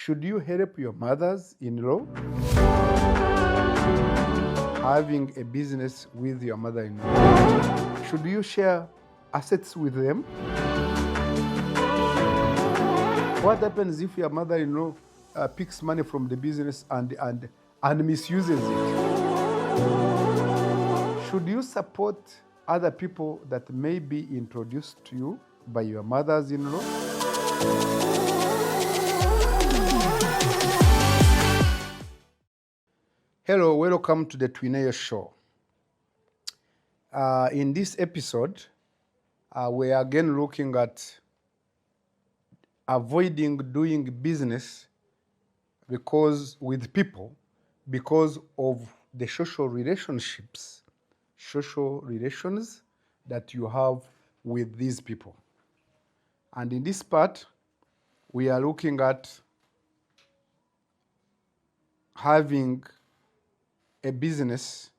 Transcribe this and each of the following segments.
Should you help your mothers-in-law? Having a business with your mother-in-law? Should you share assets with them? What happens if your mother-in-law picks money from the business and misuses it? Should you support other people that may be introduced to you by your mothers-in-law? Hello, welcome to the Twineyo Show. In this episode, we are again looking at avoiding doing business with people because of the social relations that you have with these people. And in this part, we are looking at having a business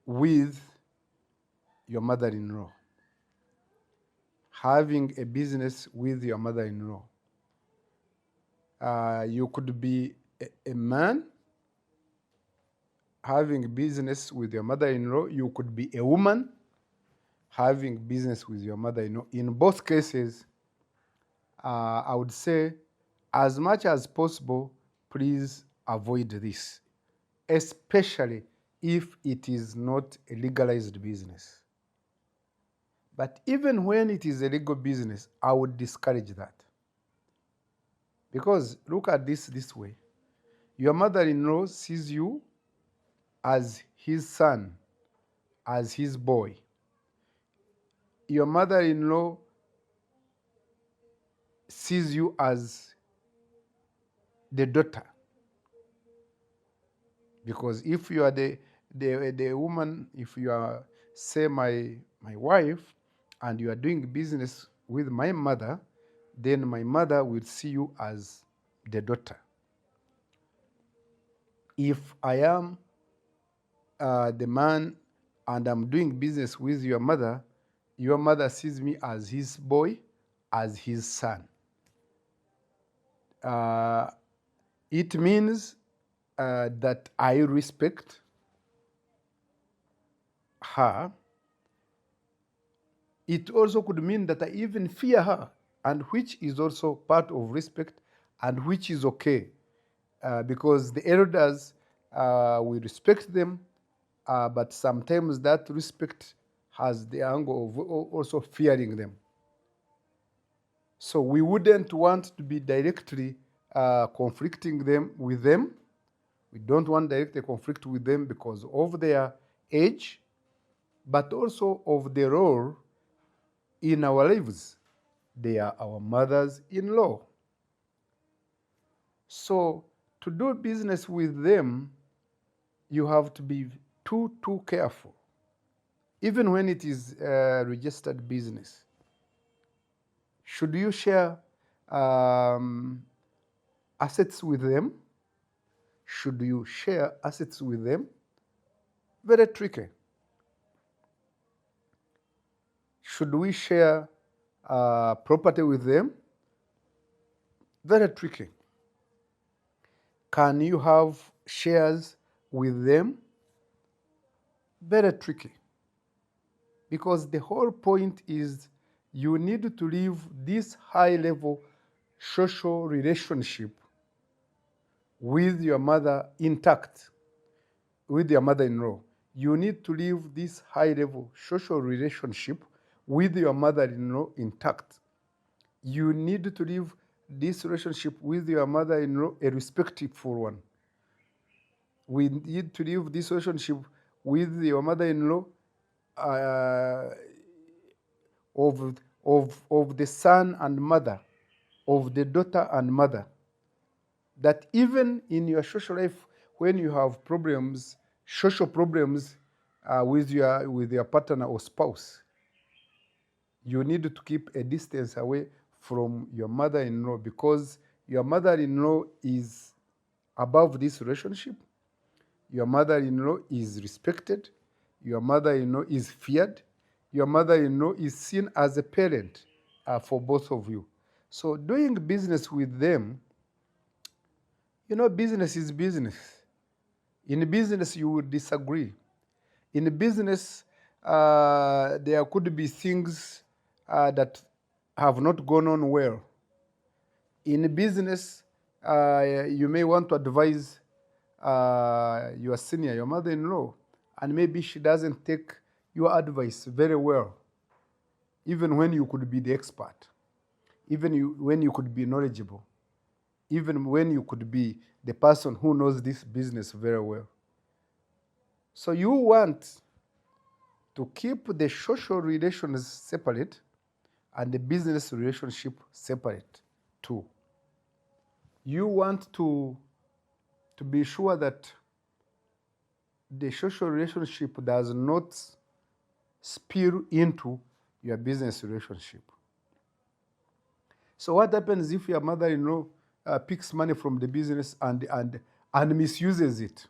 with your mother-in-law. Having a business with your mother-in-law. You could be a man having business with your mother-in-law. You could be a woman having business with your mother-in-law. In both cases, I would say, as much as possible, please avoid this, especially if it is not a legalized business. But even when it is a legal business, I would discourage that. Because look at this way. Your mother-in-law sees you as his son, as his boy. Your mother-in-law sees you as the daughter. Because if you are the woman, if you are, say, my wife, and you are doing business with my mother, then my mother will see you as the daughter. If I am the man and I'm doing business with your mother sees me as his boy, as his son. It means that I respect her. It also could mean that I even fear her, and which is also part of respect, and which is okay, because the elders, we respect them, but sometimes that respect has the angle of also fearing them. So we wouldn't want to be directly conflicting with them. We don't want direct conflict with them because of their age, but also of their role in our lives. They are our mothers-in-law. So to do business with them, you have to be too careful, even when it is a registered business. Should you share assets with them? Should you share assets with them? Very tricky. Should we share property with them? Very tricky. Can you have shares with them? Very tricky. Because the whole point is you need to leave this high-level social relationship with your mother intact, with your mother-in-law. You need to leave this high-level social relationship with your mother-in-law intact. You need to leave this relationship with your mother-in-law a respectful one. We need to leave this relationship with your mother-in-law of the son and mother, of the daughter and mother. That even in your social life, when you have problems, social problems with your partner or spouse, you need to keep a distance away from your mother-in-law, because your mother-in-law is above this relationship. Your mother-in-law is respected. Your mother-in-law is feared. Your mother-in-law is seen as a parent for both of you. So doing business with them, business is business. In business, you will disagree. In business, there could be things that have not gone on well. In business, you may want to advise your senior, your mother-in-law, and maybe she doesn't take your advice very well, even when you could be the expert, when you could be knowledgeable, even when you could be the person who knows this business very well. So you want to keep the social relations separate and the business relationship separate too. You want to be sure that the social relationship does not spill into your business relationship. So what happens if your mother-in-law picks money from the business and misuses it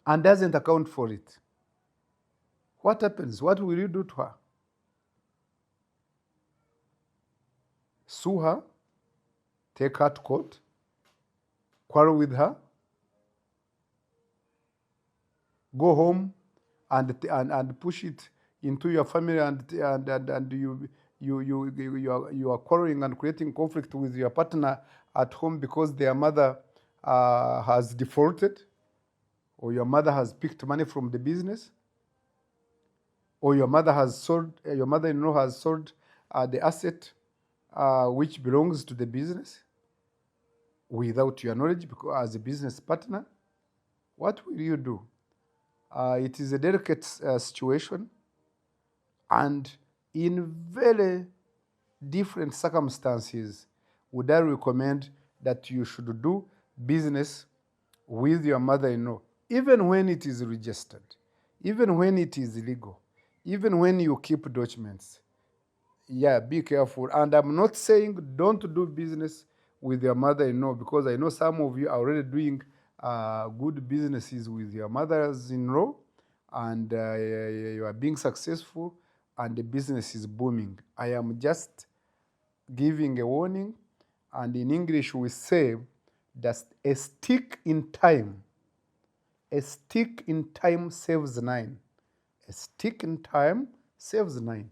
and doesn't account for it? What happens? What will you do to her? Sue her? Take her to court? Quarrel with her? Go home and push it into your family and you are quarreling and creating conflict with your partner at home because their mother has defaulted, or your mother has picked money from the business, or your mother-in-law has sold the asset which belongs to the business without your knowledge, because as a business partner. What will you do? It is a delicate situation, and in very different circumstances, would I recommend that you should do business with your mother-in-law, even when it is registered, even when it is legal, even when you keep documents. Yeah, be careful. And I'm not saying don't do business with your mother-in-law, because I know some of you are already doing good businesses with your mothers-in-law, and you are being successful, and the business is booming. I am just giving a warning, and in English we say that a stick in time saves nine. A stick in time saves nine.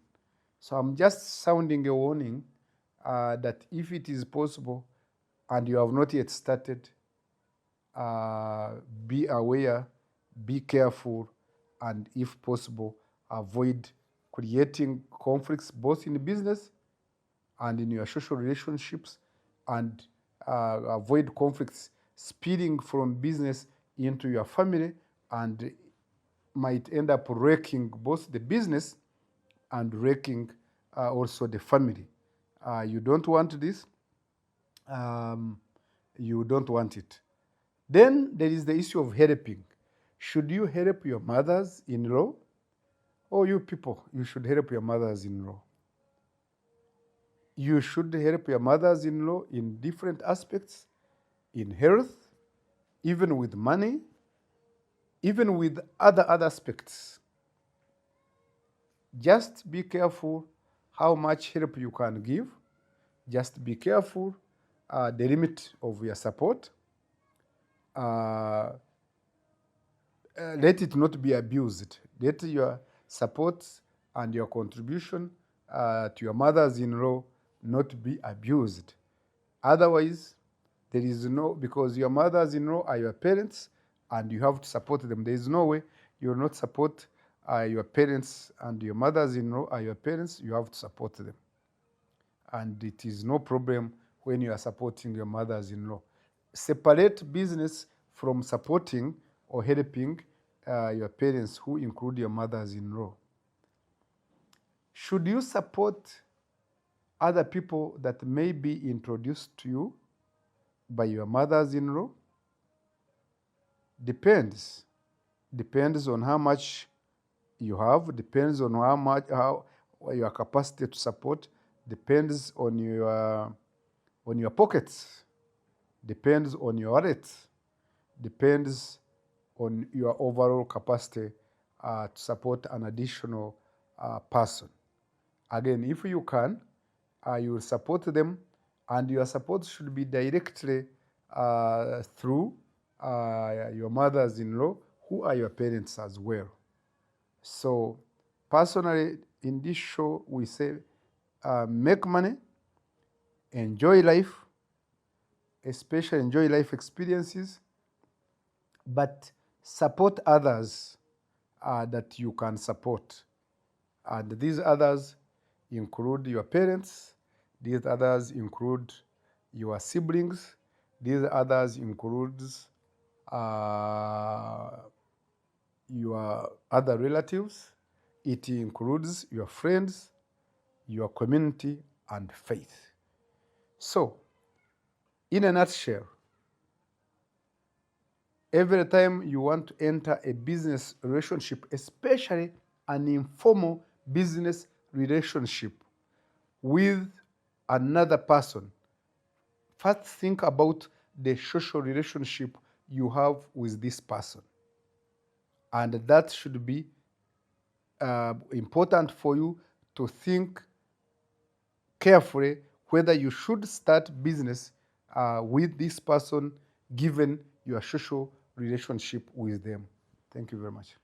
So I'm just sounding a warning that if it is possible and you have not yet started, be aware, be careful, and if possible, avoid creating conflicts both in business and in your social relationships, and avoid conflicts spilling from business into your family and might end up wrecking both the business and wrecking also the family. You don't want this. You don't want it. Then there is the issue of helping. Should you help your mothers-in-law? Oh, you people, you should help your mothers-in-law. You should help your mothers-in-law in different aspects, in health, even with money, even with other aspects. Just be careful how much help you can give. Just be careful the limit of your support. Let it not be abused. Let your support and your contribution to your mothers-in-law not be abused. Otherwise, there is because your mothers-in-law are your parents and you have to support them. There is no way you will not support your parents, and your mothers-in-law are your parents. You have to support them. And it is no problem when you are supporting your mothers-in-law. Separate business from supporting or helping your parents, who include your mothers-in-law. Should you support other people that may be introduced to you by your mothers-in-law? Depends. Depends on how much you have. Depends on how your capacity to support. Depends on your pockets. Depends on your wallet. Depends on your overall capacity to support an additional person. Again, if you can, you will support them, and your support should be directly through your mothers-in-law, who are your parents as well. So personally, in this show, we say make money, enjoy life, especially enjoy life experiences, but support others that you can support. And these others include your parents, these others include your siblings, these others include your other relatives, it includes your friends, your community, and faith. So, in a nutshell, every time you want to enter a business relationship, especially an informal business relationship with another person, first think about the social relationship you have with this person. And that should be important for you to think carefully whether you should start business with this person given your social relationship with them. Thank you very much.